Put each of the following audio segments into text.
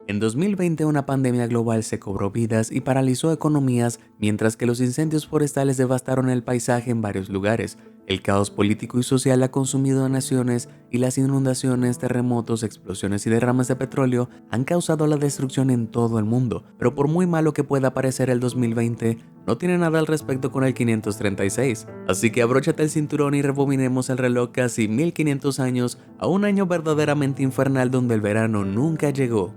En 2020 una pandemia global se cobró vidas y paralizó economías, mientras que los incendios forestales devastaron el paisaje en varios lugares. El caos político y social ha consumido a naciones y las inundaciones, terremotos, explosiones y derrames de petróleo han causado la destrucción en todo el mundo. Pero por muy malo que pueda parecer el 2020, no tiene nada al respecto con el 536. Así que abróchate el cinturón y rebobinemos el reloj casi 1500 años a un año verdaderamente infernal donde el verano nunca llegó.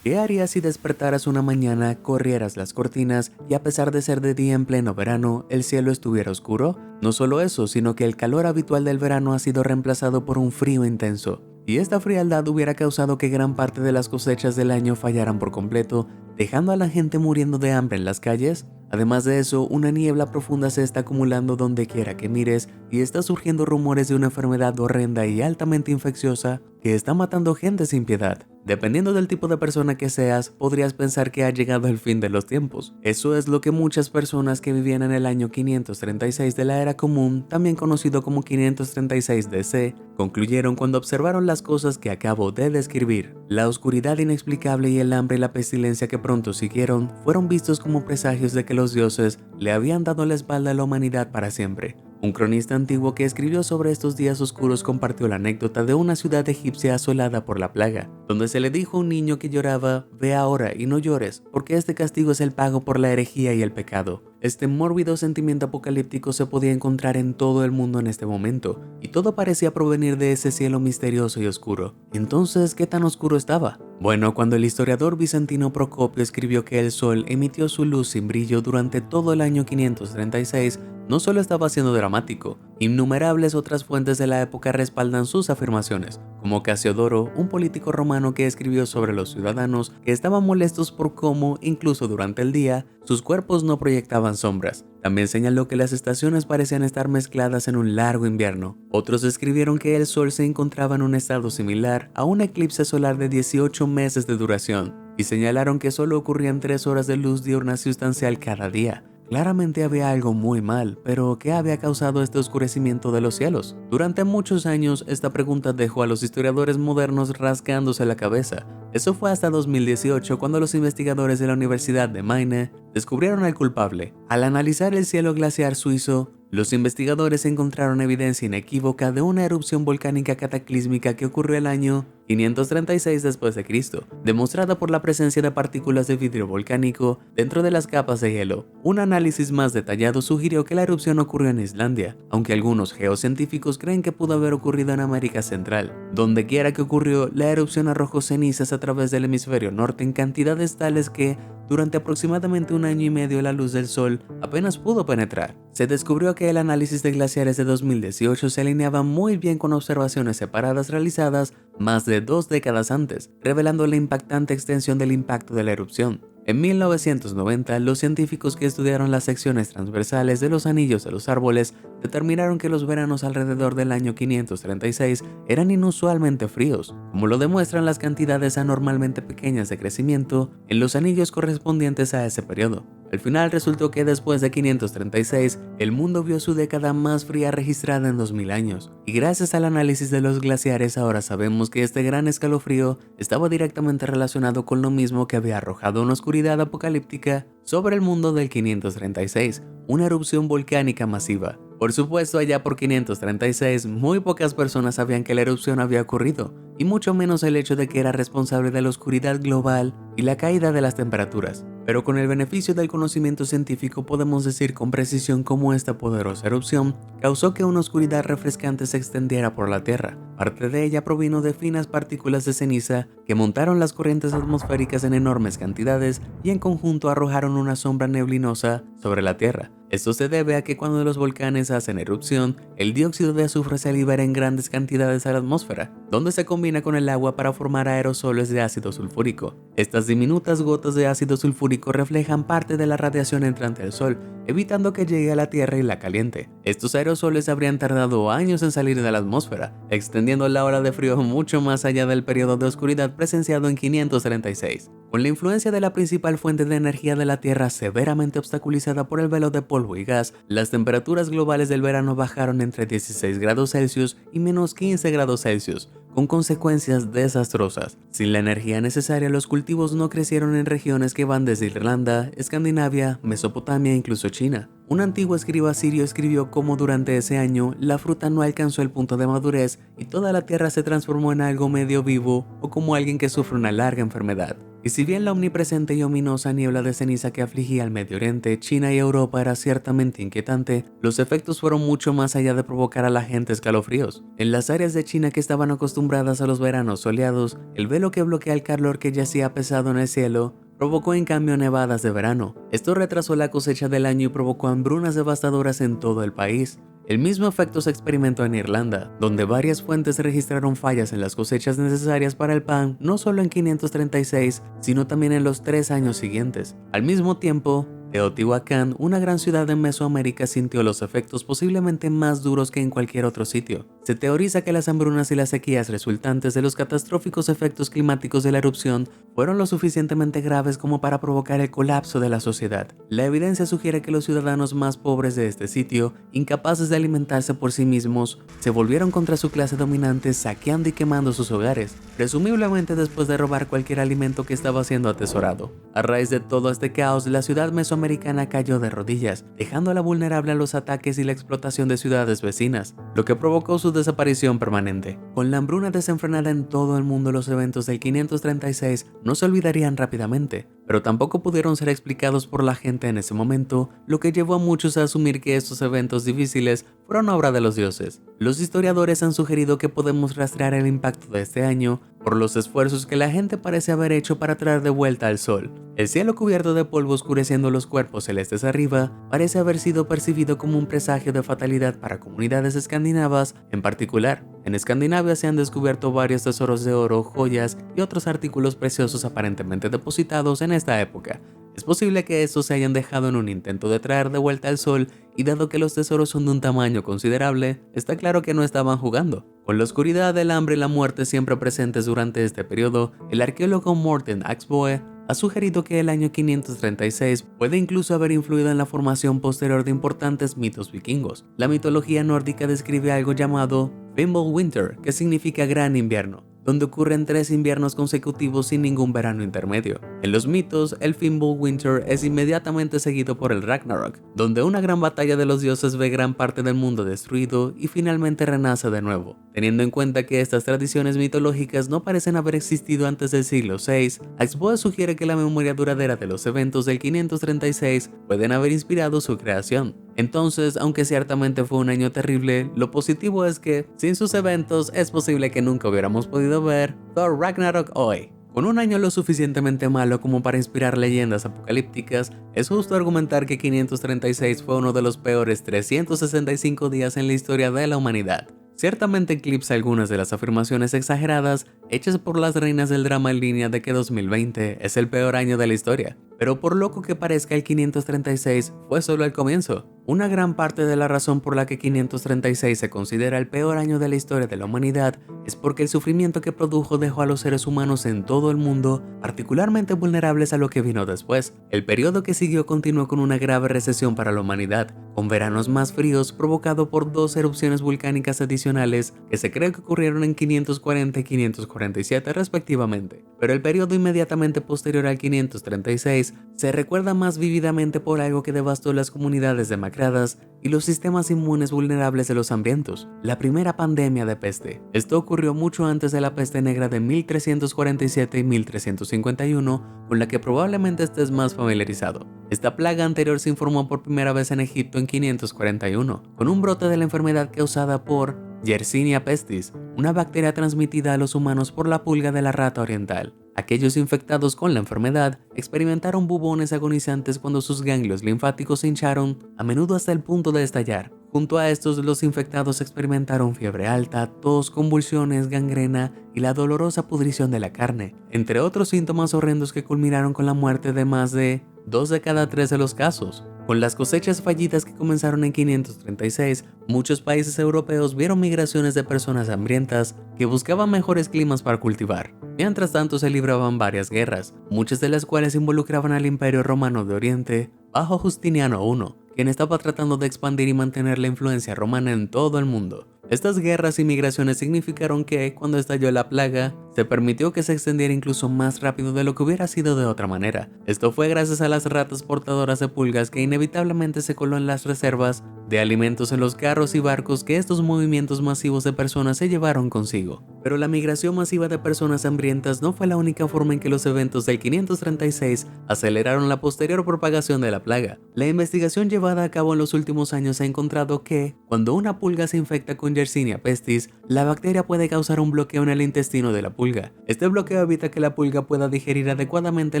¿Qué harías si despertaras una mañana, corrieras las cortinas y a pesar de ser de día en pleno verano, el cielo estuviera oscuro? No solo eso, sino que el calor habitual del verano ha sido reemplazado por un frío intenso. Y esta frialdad hubiera causado que gran parte de las cosechas del año fallaran por completo, dejando a la gente muriendo de hambre en las calles. Además de eso, una niebla profunda se está acumulando donde quiera que mires y está surgiendo rumores de una enfermedad horrenda y altamente infecciosa que está matando gente sin piedad. Dependiendo del tipo de persona que seas, podrías pensar que ha llegado el fin de los tiempos. Eso es lo que muchas personas que vivían en el año 536 de la Era Común, también conocido como 536 DC, concluyeron cuando observaron las cosas que acabo de describir. La oscuridad inexplicable y el hambre y la pestilencia que pronto siguieron fueron vistos como presagios de que los dioses le habían dado la espalda a la humanidad para siempre. Un cronista antiguo que escribió sobre estos días oscuros compartió la anécdota de una ciudad egipcia asolada por la plaga, donde se le dijo a un niño que lloraba: «Ve ahora y no llores, porque este castigo es el pago por la herejía y el pecado». Este mórbido sentimiento apocalíptico se podía encontrar en todo el mundo en este momento, y todo parecía provenir de ese cielo misterioso y oscuro. Entonces, ¿qué tan oscuro estaba? Bueno, cuando el historiador bizantino Procopio escribió que el sol emitió su luz sin brillo durante todo el año 536, no solo estaba siendo dramático, innumerables otras fuentes de la época respaldan sus afirmaciones, como Casiodoro, un político romano que escribió sobre los ciudadanos que estaban molestos por cómo, incluso durante el día, sus cuerpos no proyectaban sombras. También señaló que las estaciones parecían estar mezcladas en un largo invierno. Otros escribieron que el sol se encontraba en un estado similar a un eclipse solar de 18 meses de duración, y señalaron que solo ocurrían 3 horas de luz diurna sustancial cada día. Claramente había algo muy mal, pero ¿qué había causado este oscurecimiento de los cielos? Durante muchos años, esta pregunta dejó a los historiadores modernos rasgándose la cabeza. Eso fue hasta 2018 cuando los investigadores de la Universidad de Maine descubrieron al culpable. Al analizar el cielo glaciar suizo, los investigadores encontraron evidencia inequívoca de una erupción volcánica cataclísmica que ocurrió el año 536 después de Cristo, demostrada por la presencia de partículas de vidrio volcánico dentro de las capas de hielo. Un análisis más detallado sugirió que la erupción ocurrió en Islandia, aunque algunos geocientíficos creen que pudo haber ocurrido en América Central. Donde quiera que ocurrió, la erupción arrojó cenizas a través del hemisferio norte en cantidades tales que, durante aproximadamente un año y medio, la luz del sol apenas pudo penetrar. Se descubrió que el análisis de glaciares de 2018 se alineaba muy bien con observaciones separadas realizadas más de 2 décadas antes, revelando la impactante extensión del impacto de la erupción. En 1990, los científicos que estudiaron las secciones transversales de los anillos de los árboles determinaron que los veranos alrededor del año 536 eran inusualmente fríos, como lo demuestran las cantidades anormalmente pequeñas de crecimiento en los anillos correspondientes a ese periodo. Al final resultó que después de 536, el mundo vio su década más fría registrada en 2000 años, y gracias al análisis de los glaciares ahora sabemos que este gran escalofrío estaba directamente relacionado con lo mismo que había arrojado una oscuridad apocalíptica sobre el mundo del 536, una erupción volcánica masiva. Por supuesto, allá por 536, muy pocas personas sabían que la erupción había ocurrido, y mucho menos el hecho de que era responsable de la oscuridad global y la caída de las temperaturas. Pero con el beneficio del conocimiento científico podemos decir con precisión cómo esta poderosa erupción causó que una oscuridad refrescante se extendiera por la Tierra. Parte de ella provino de finas partículas de ceniza que montaron las corrientes atmosféricas en enormes cantidades y en conjunto arrojaron una sombra neblinosa sobre la Tierra. Esto se debe a que cuando los volcanes hacen erupción, el dióxido de azufre se libera en grandes cantidades a la atmósfera, donde se combina con el agua para formar aerosoles de ácido sulfúrico. Estas diminutas gotas de ácido sulfúrico trópico reflejan parte de la radiación entrante del Sol, evitando que llegue a la Tierra y la caliente. Estos aerosoles habrían tardado años en salir de la atmósfera, extendiendo la ola de frío mucho más allá del periodo de oscuridad presenciado en 536. Con la influencia de la principal fuente de energía de la Tierra severamente obstaculizada por el velo de polvo y gas, las temperaturas globales del verano bajaron entre 16 grados Celsius y menos 15 grados Celsius, con consecuencias desastrosas. Sin la energía necesaria, los cultivos no crecieron en regiones que van desde Irlanda, Escandinavia, Mesopotamia e incluso China. Un antiguo escriba sirio escribió cómo durante ese año la fruta no alcanzó el punto de madurez y toda la tierra se transformó en algo medio vivo o como alguien que sufre una larga enfermedad. Y si bien la omnipresente y ominosa niebla de ceniza que afligía al Medio Oriente, China y Europa era ciertamente inquietante, los efectos fueron mucho más allá de provocar a la gente escalofríos. En las áreas de China que estaban acostumbradas a los veranos soleados, el velo que bloquea el calor que yacía pesado en el cielo provocó en cambio nevadas de verano. Esto retrasó la cosecha del año y provocó hambrunas devastadoras en todo el país. El mismo efecto se experimentó en Irlanda, donde varias fuentes registraron fallas en las cosechas necesarias para el pan, no solo en 536, sino también en los 3 años siguientes. Al mismo tiempo, Teotihuacán, una gran ciudad en Mesoamérica, sintió los efectos posiblemente más duros que en cualquier otro sitio. Se teoriza que las hambrunas y las sequías resultantes de los catastróficos efectos climáticos de la erupción fueron lo suficientemente graves como para provocar el colapso de la sociedad. La evidencia sugiere que los ciudadanos más pobres de este sitio, incapaces de alimentarse por sí mismos, se volvieron contra su clase dominante saqueando y quemando sus hogares, presumiblemente después de robar cualquier alimento que estaba siendo atesorado. A raíz de todo este caos, la ciudad mesoamericana cayó de rodillas, dejándola vulnerable a los ataques y la explotación de ciudades vecinas, lo que provocó su desaparición permanente. Con la hambruna desenfrenada en todo el mundo, los eventos del 536 no se olvidarían rápidamente, pero tampoco pudieron ser explicados por la gente en ese momento, lo que llevó a muchos a asumir que estos eventos difíciles fueron obra de los dioses. Los historiadores han sugerido que podemos rastrear el impacto de este año por los esfuerzos que la gente parece haber hecho para traer de vuelta al sol. El cielo cubierto de polvo oscureciendo los cuerpos celestes arriba parece haber sido percibido como un presagio de fatalidad para comunidades escandinavas en particular. En Escandinavia se han descubierto varios tesoros de oro, joyas y otros artículos preciosos aparentemente depositados en esta época. Es posible que estos se hayan dejado en un intento de traer de vuelta al sol, y dado que los tesoros son de un tamaño considerable, está claro que no estaban jugando. Con la oscuridad, el hambre y la muerte siempre presentes durante este periodo, el arqueólogo Morten Axboe ha sugerido que el año 536 puede incluso haber influido en la formación posterior de importantes mitos vikingos. La mitología nórdica describe algo llamado Fimbulwinter, que significa gran invierno, donde ocurren 3 inviernos consecutivos sin ningún verano intermedio. En los mitos, el Fimbulwinter es inmediatamente seguido por el Ragnarok, donde una gran batalla de los dioses ve gran parte del mundo destruido y finalmente renace de nuevo. Teniendo en cuenta que estas tradiciones mitológicas no parecen haber existido antes del siglo VI, Axboe sugiere que la memoria duradera de los eventos del 536 pueden haber inspirado su creación. Entonces, aunque ciertamente fue un año terrible, lo positivo es que, sin sus eventos, es posible que nunca hubiéramos podido ver Thor Ragnarok hoy. Con un año lo suficientemente malo como para inspirar leyendas apocalípticas, es justo argumentar que 536 fue uno de los peores 365 días en la historia de la humanidad. Ciertamente eclipsa algunas de las afirmaciones exageradas hechas por las reinas del drama en línea de que 2020 es el peor año de la historia. Pero por loco que parezca, el 536 fue solo el comienzo. Una gran parte de la razón por la que 536 se considera el peor año de la historia de la humanidad es porque el sufrimiento que produjo dejó a los seres humanos en todo el mundo particularmente vulnerables a lo que vino después. El periodo que siguió continuó con una grave recesión para la humanidad, con veranos más fríos provocado por 2 erupciones volcánicas adicionales que se cree que ocurrieron en 540 y 547 respectivamente. Pero el periodo inmediatamente posterior al 536 se recuerda más vívidamente por algo que devastó las comunidades demacradas y los sistemas inmunes vulnerables de los hambrientos: la primera pandemia de peste. Esto ocurrió mucho antes de la peste negra de 1347 y 1351, con la que probablemente estés más familiarizado. Esta plaga anterior se informó por primera vez en Egipto en 541, con un brote de la enfermedad causada por Yersinia pestis, una bacteria transmitida a los humanos por la pulga de la rata oriental. Aquellos infectados con la enfermedad experimentaron bubones agonizantes cuando sus ganglios linfáticos se hincharon, a menudo hasta el punto de estallar. Junto a estos, los infectados experimentaron fiebre alta, tos, convulsiones, gangrena y la dolorosa pudrición de la carne, entre otros síntomas horrendos que culminaron con la muerte de más de 2 de cada 3 de los casos. Con las cosechas fallidas que comenzaron en 536, muchos países europeos vieron migraciones de personas hambrientas que buscaban mejores climas para cultivar. Mientras tanto se libraban varias guerras, muchas de las cuales involucraban al Imperio Romano de Oriente bajo Justiniano I, quien estaba tratando de expandir y mantener la influencia romana en todo el mundo. Estas guerras y migraciones significaron que, cuando estalló la plaga, se permitió que se extendiera incluso más rápido de lo que hubiera sido de otra manera. Esto fue gracias a las ratas portadoras de pulgas que inevitablemente se coló en las reservas de alimentos en los carros y barcos que estos movimientos masivos de personas se llevaron consigo. Pero la migración masiva de personas hambrientas no fue la única forma en que los eventos del 536 aceleraron la posterior propagación de la plaga. La investigación llevada a cabo en los últimos años ha encontrado que, cuando una pulga se infecta con Yersinia pestis, la bacteria puede causar un bloqueo en el intestino de la pulga. Este bloqueo evita que la pulga pueda digerir adecuadamente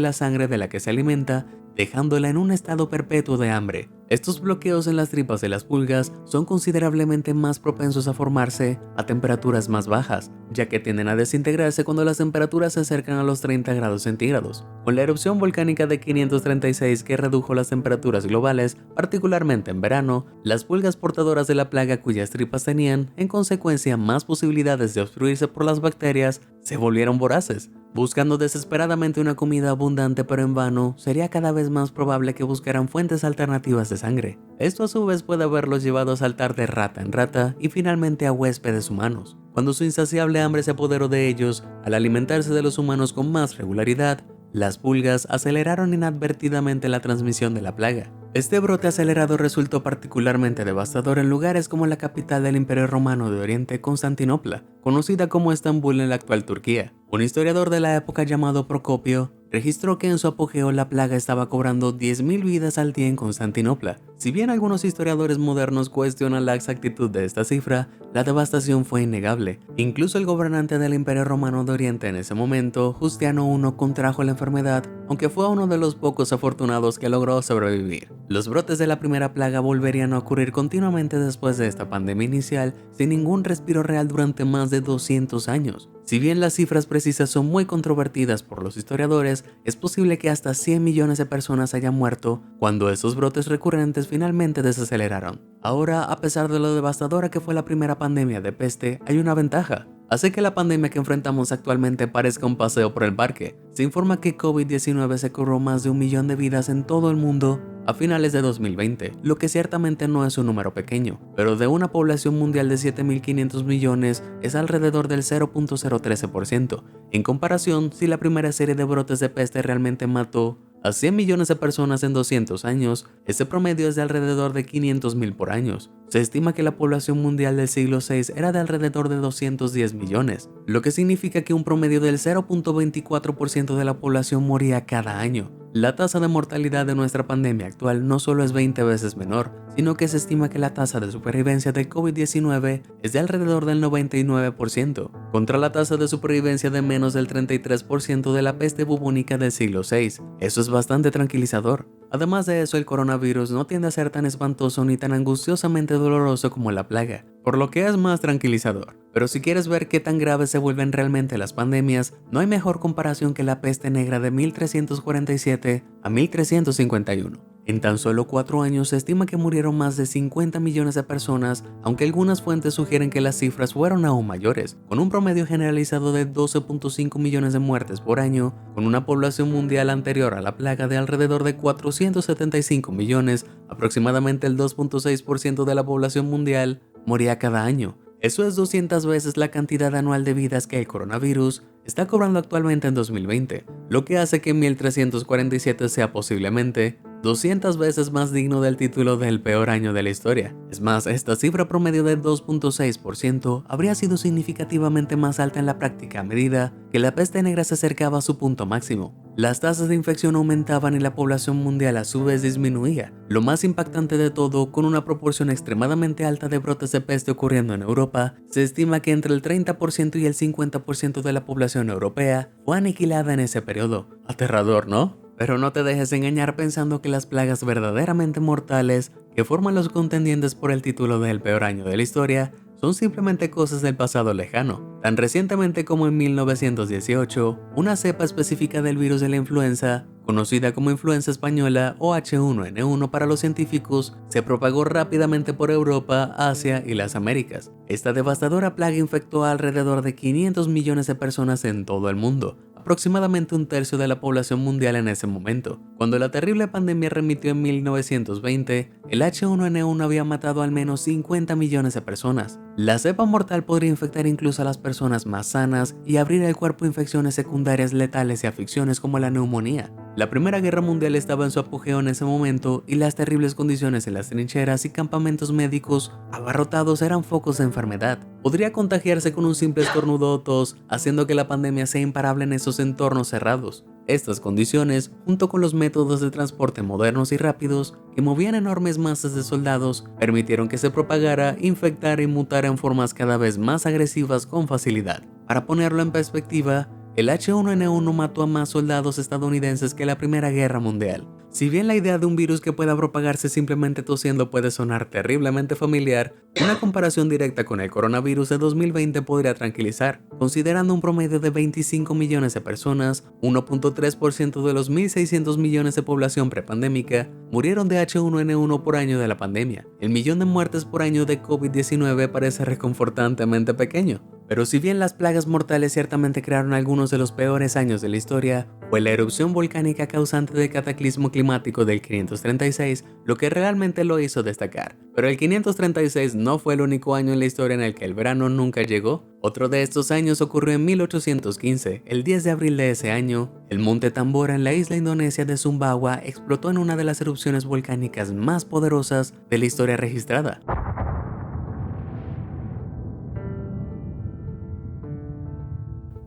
la sangre de la que se alimenta, dejándola en un estado perpetuo de hambre. Estos bloqueos en las tripas de las pulgas son considerablemente más propensos a formarse a temperaturas más bajas, ya que tienden a desintegrarse cuando las temperaturas se acercan a los 30 grados centígrados. Con la erupción volcánica de 536 que redujo las temperaturas globales, particularmente en verano, las pulgas portadoras de la plaga cuyas tripas tenían, en consecuencia, más posibilidades de obstruirse por las bacterias, se volvieron voraces. Buscando desesperadamente una comida abundante pero en vano, sería cada vez más probable que buscaran fuentes alternativas de sangre. Esto a su vez puede haberlos llevado a saltar de rata en rata y finalmente a huéspedes humanos. Cuando su insaciable hambre se apoderó de ellos, al alimentarse de los humanos con más regularidad, las pulgas aceleraron inadvertidamente la transmisión de la plaga. Este brote acelerado resultó particularmente devastador en lugares como la capital del Imperio Romano de Oriente, Constantinopla, conocida como Estambul en la actual Turquía. Un historiador de la época llamado Procopio registró que en su apogeo la plaga estaba cobrando 10.000 vidas al día en Constantinopla. Si bien algunos historiadores modernos cuestionan la exactitud de esta cifra, la devastación fue innegable. Incluso el gobernante del Imperio Romano de Oriente en ese momento, Justiniano I, contrajo la enfermedad, aunque fue uno de los pocos afortunados que logró sobrevivir. Los brotes de la primera plaga volverían a ocurrir continuamente después de esta pandemia inicial, sin ningún respiro real durante más de 200 años. Si bien las cifras precisas son muy controvertidas por los historiadores, es posible que hasta 100 millones de personas hayan muerto cuando esos brotes recurrentes finalmente desaceleraron. Ahora, a pesar de lo devastadora que fue la primera pandemia de peste, hay una ventaja. Hace que la pandemia que enfrentamos actualmente parezca un paseo por el parque. Se informa que COVID-19 se cobró más de 1 millón de vidas en todo el mundo a finales de 2020, lo que ciertamente no es un número pequeño, pero de una población mundial de 7.500 millones es alrededor del 0.013%. En comparación, si la primera serie de brotes de peste realmente mató a 100 millones de personas en 200 años, ese promedio es de alrededor de 500.000 por año. Se estima que la población mundial del siglo VI era de alrededor de 210 millones, lo que significa que un promedio del 0.24% de la población moría cada año. La tasa de mortalidad de nuestra pandemia actual no solo es 20 veces menor, sino que se estima que la tasa de supervivencia del COVID-19 es de alrededor del 99%, contra la tasa de supervivencia de menos del 33% de la peste bubónica del siglo VI. Eso es bastante tranquilizador. Además de eso, el coronavirus no tiende a ser tan espantoso ni tan angustiosamente doloroso como la plaga, por lo que es más tranquilizador. Pero si quieres ver qué tan graves se vuelven realmente las pandemias, no hay mejor comparación que la peste negra de 1347 a 1351. En tan solo 4 años se estima que murieron más de 50 millones de personas, aunque algunas fuentes sugieren que las cifras fueron aún mayores, con un promedio generalizado de 12.5 millones de muertes por año, con una población mundial anterior a la plaga de alrededor de 475 millones, aproximadamente el 2.6% de la población mundial moría cada año. Eso es 200 veces la cantidad anual de vidas que el coronavirus está cobrando actualmente en 2020, lo que hace que 1347 sea posiblemente 200 veces más digno del título del peor año de la historia. Es más, esta cifra promedio de 2.6% habría sido significativamente más alta en la práctica a medida que la peste negra se acercaba a su punto máximo. Las tasas de infección aumentaban y la población mundial a su vez disminuía. Lo más impactante de todo, con una proporción extremadamente alta de brotes de peste ocurriendo en Europa, se estima que entre el 30% y el 50% de la población europea fue aniquilada en ese periodo. Aterrador, ¿no? Pero no te dejes engañar pensando que las plagas verdaderamente mortales que forman los contendientes por el título del peor año de la historia son simplemente cosas del pasado lejano. Tan recientemente como en 1918, una cepa específica del virus de la influenza, conocida como influenza española o H1N1 para los científicos, se propagó rápidamente por Europa, Asia y las Américas. Esta devastadora plaga infectó a alrededor de 500 millones de personas en todo el mundo, aproximadamente un tercio de la población mundial en ese momento. Cuando la terrible pandemia remitió en 1920, el H1N1 había matado al menos 50 millones de personas. La cepa mortal podría infectar incluso a las personas más sanas y abrir al cuerpo infecciones secundarias letales y afecciones como la neumonía. La Primera Guerra Mundial estaba en su apogeo en ese momento y las terribles condiciones en las trincheras y campamentos médicos abarrotados eran focos de enfermedad. Podría contagiarse con un simple estornudo o tos, haciendo que la pandemia sea imparable en esos entornos cerrados. Estas condiciones, junto con los métodos de transporte modernos y rápidos que movían enormes masas de soldados, permitieron que se propagara, infectara y mutara en formas cada vez más agresivas con facilidad. Para ponerlo en perspectiva, el H1N1 mató a más soldados estadounidenses que la Primera Guerra Mundial. Si bien la idea de un virus que pueda propagarse simplemente tosiendo puede sonar terriblemente familiar, una comparación directa con el coronavirus de 2020 podría tranquilizar. Considerando un promedio de 25 millones de personas, 1.3% de los 1.600 millones de población prepandémica murieron de H1N1 por año de la pandemia. El millón de muertes por año de COVID-19 parece reconfortantemente pequeño. Pero si bien las plagas mortales ciertamente crearon algunos de los peores años de la historia, fue la erupción volcánica causante del cataclismo climático del 536 lo que realmente lo hizo destacar. Pero el 536 no fue el único año en la historia en el que el verano nunca llegó. Otro de estos años ocurrió en 1815. El 10 de abril de ese año, el monte Tambora en la isla indonesia de Sumbawa explotó en una de las erupciones volcánicas más poderosas de la historia registrada.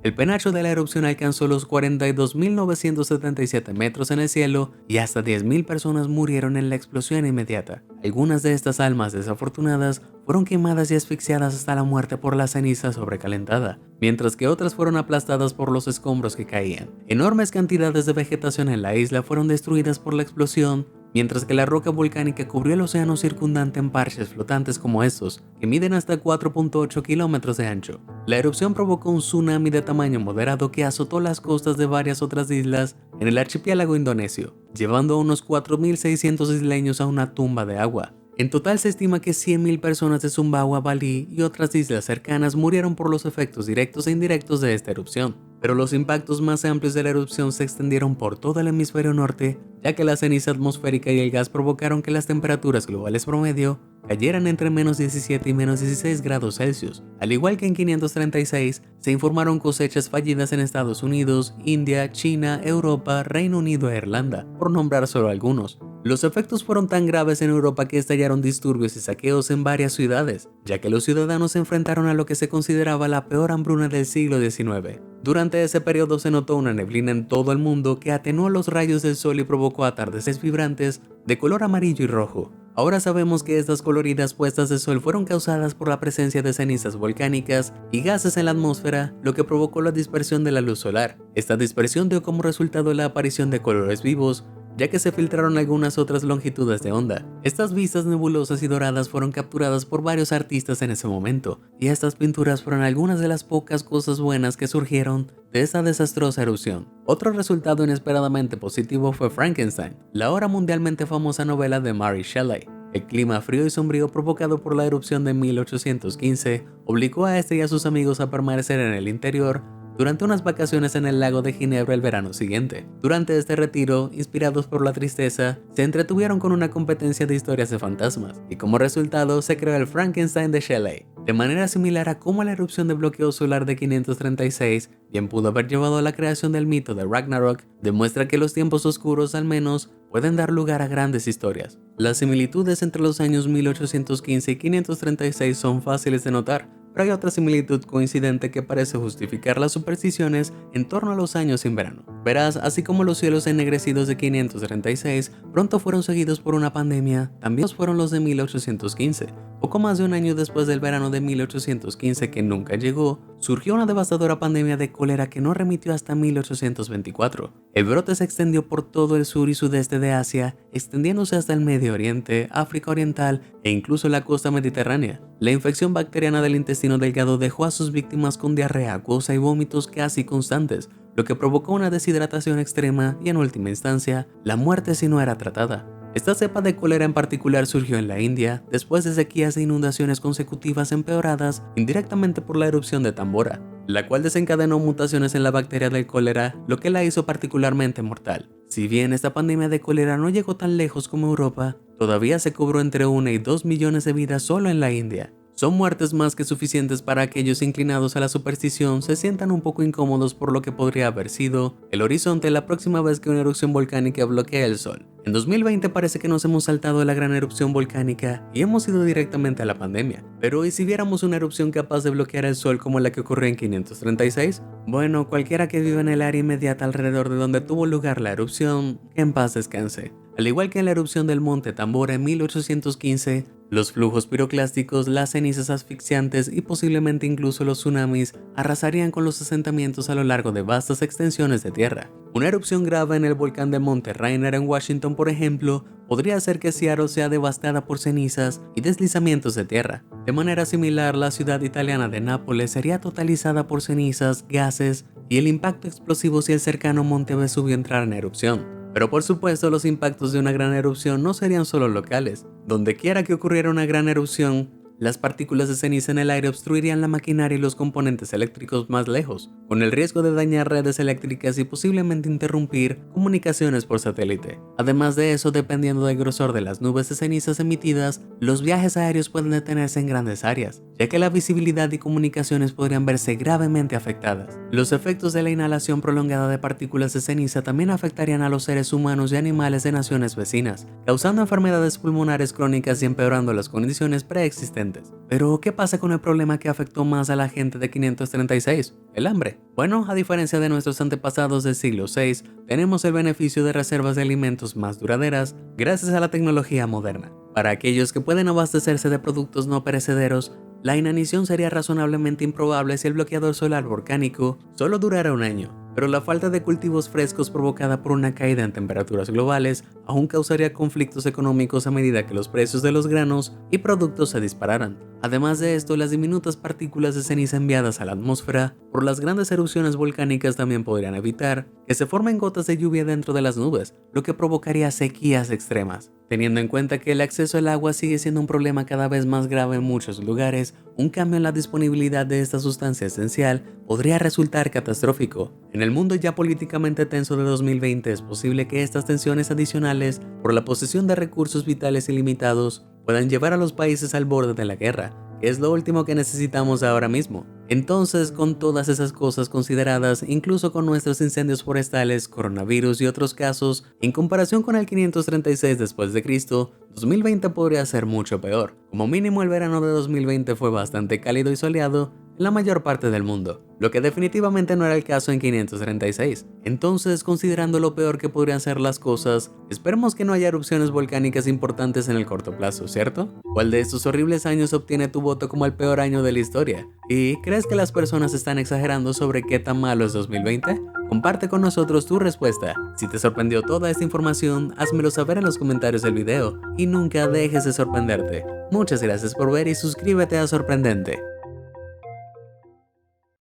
El penacho de la erupción alcanzó los 42.977 metros en el cielo y hasta 10.000 personas murieron en la explosión inmediata. Algunas de estas almas desafortunadas fueron quemadas y asfixiadas hasta la muerte por la ceniza sobrecalentada, mientras que otras fueron aplastadas por los escombros que caían. Enormes cantidades de vegetación en la isla fueron destruidas por la explosión, mientras que la roca volcánica cubrió el océano circundante en parches flotantes como estos, que miden hasta 4.8 kilómetros de ancho. La erupción provocó un tsunami de tamaño moderado que azotó las costas de varias otras islas en el archipiélago indonesio, llevando a unos 4.600 isleños a una tumba de agua. En total se estima que 100.000 personas de Sumbawa, Bali y otras islas cercanas murieron por los efectos directos e indirectos de esta erupción. Pero los impactos más amplios de la erupción se extendieron por todo el hemisferio norte, ya que la ceniza atmosférica y el gas provocaron que las temperaturas globales promedio cayeran entre menos 17 y menos 16 grados Celsius. Al igual que en 536, se informaron cosechas fallidas en Estados Unidos, India, China, Europa, Reino Unido e Irlanda, por nombrar solo algunos. Los efectos fueron tan graves en Europa que estallaron disturbios y saqueos en varias ciudades, ya que los ciudadanos se enfrentaron a lo que se consideraba la peor hambruna del siglo XIX. Durante ese periodo se notó una neblina en todo el mundo que atenuó los rayos del sol y provocó atardeceres vibrantes de color amarillo y rojo. Ahora sabemos que estas coloridas puestas de sol fueron causadas por la presencia de cenizas volcánicas y gases en la atmósfera, lo que provocó la dispersión de la luz solar. Esta dispersión dio como resultado la aparición de colores vivos, ya que se filtraron algunas otras longitudes de onda. Estas vistas nebulosas y doradas fueron capturadas por varios artistas en ese momento, y estas pinturas fueron algunas de las pocas cosas buenas que surgieron de esta desastrosa erupción. Otro resultado inesperadamente positivo fue Frankenstein, la ahora mundialmente famosa novela de Mary Shelley. El clima frío y sombrío provocado por la erupción de 1815 obligó a este y a sus amigos a permanecer en el interior durante unas vacaciones en el lago de Ginebra el verano siguiente. Durante este retiro, inspirados por la tristeza, se entretuvieron con una competencia de historias de fantasmas, y como resultado se creó el Frankenstein de Shelley. De manera similar a cómo la erupción de bloqueo solar de 536 bien pudo haber llevado a la creación del mito de Ragnarok, demuestra que los tiempos oscuros al menos pueden dar lugar a grandes historias. Las similitudes entre los años 1815 y 536 son fáciles de notar, pero hay otra similitud coincidente que parece justificar las supersticiones en torno a los años sin verano. Verás, así como los cielos ennegrecidos de 536 pronto fueron seguidos por una pandemia, también fueron los de 1815. Poco más de un año después del verano de 1815, que nunca llegó, surgió una devastadora pandemia de cólera que no remitió hasta 1824. El brote se extendió por todo el sur y sudeste de Asia, extendiéndose hasta el Medio Oriente, África Oriental e incluso la costa mediterránea. La infección bacteriana del intestino delgado dejó a sus víctimas con diarrea acuosa y vómitos casi constantes, lo que provocó una deshidratación extrema y, en última instancia, la muerte si no era tratada. Esta cepa de cólera en particular surgió en la India después de sequías e inundaciones consecutivas empeoradas indirectamente por la erupción de Tambora, la cual desencadenó mutaciones en la bacteria del cólera, lo que la hizo particularmente mortal. Si bien esta pandemia de cólera no llegó tan lejos como Europa, todavía se cobró entre 1 y 2 millones de vidas solo en la India. Son muertes más que suficientes para que aquellos inclinados a la superstición se sientan un poco incómodos por lo que podría haber sido el horizonte la próxima vez que una erupción volcánica bloquea el sol. En 2020 parece que nos hemos saltado la gran erupción volcánica y hemos ido directamente a la pandemia. Pero ¿y si viéramos una erupción capaz de bloquear el sol como la que ocurrió en 536? Bueno, cualquiera que viva en el área inmediata alrededor de donde tuvo lugar la erupción, que en paz descanse. Al igual que en la erupción del monte Tambora en 1815, los flujos piroclásticos, las cenizas asfixiantes y posiblemente incluso los tsunamis arrasarían con los asentamientos a lo largo de vastas extensiones de tierra. Una erupción grave en el volcán de Monte Rainier en Washington, por ejemplo, podría hacer que Seattle sea devastada por cenizas y deslizamientos de tierra. De manera similar, la ciudad italiana de Nápoles sería totalizada por cenizas, gases y el impacto explosivo si el cercano Monte Vesubio entrara en erupción. Pero por supuesto, los impactos de una gran erupción no serían solo locales. Donde quiera que ocurriera una gran erupción, las partículas de ceniza en el aire obstruirían la maquinaria y los componentes eléctricos más lejos, con el riesgo de dañar redes eléctricas y posiblemente interrumpir comunicaciones por satélite. Además de eso, dependiendo del grosor de las nubes de cenizas emitidas, los viajes aéreos pueden detenerse en grandes áreas, ya que la visibilidad y comunicaciones podrían verse gravemente afectadas. Los efectos de la inhalación prolongada de partículas de ceniza también afectarían a los seres humanos y animales de naciones vecinas, causando enfermedades pulmonares crónicas y empeorando las condiciones preexistentes. Pero, ¿qué pasa con el problema que afectó más a la gente de 536? El hambre. Bueno, a diferencia de nuestros antepasados del siglo VI, tenemos el beneficio de reservas de alimentos más duraderas gracias a la tecnología moderna. Para aquellos que pueden abastecerse de productos no perecederos, la inanición sería razonablemente improbable si el bloqueador solar volcánico solo durara un año. Pero la falta de cultivos frescos provocada por una caída en temperaturas globales aún causaría conflictos económicos a medida que los precios de los granos y productos se dispararan. Además de esto, las diminutas partículas de ceniza enviadas a la atmósfera por las grandes erupciones volcánicas también podrían evitar que se formen gotas de lluvia dentro de las nubes, lo que provocaría sequías extremas. Teniendo en cuenta que el acceso al agua sigue siendo un problema cada vez más grave en muchos lugares, un cambio en la disponibilidad de esta sustancia esencial podría resultar catastrófico. En el mundo ya políticamente tenso de 2020 es posible que estas tensiones adicionales por la posesión de recursos vitales ilimitados puedan llevar a los países al borde de la guerra, que es lo último que necesitamos ahora mismo. Entonces, con todas esas cosas consideradas, incluso con nuestros incendios forestales, coronavirus y otros casos, en comparación con el 536 después de Cristo, 2020 podría ser mucho peor. Como mínimo, el verano de 2020 fue bastante cálido y soleado en la mayor parte del mundo, lo que definitivamente no era el caso en 536. Entonces, considerando lo peor que podrían ser las cosas, esperemos que no haya erupciones volcánicas importantes en el corto plazo, ¿cierto? ¿Cuál de estos horribles años obtiene tu voto como el peor año de la historia? ¿Y crees que las personas están exagerando sobre qué tan malo es 2020? Comparte con nosotros tu respuesta. Si te sorprendió toda esta información, házmelo saber en los comentarios del video y nunca dejes de sorprenderte. Muchas gracias por ver y suscríbete a Sorprendente.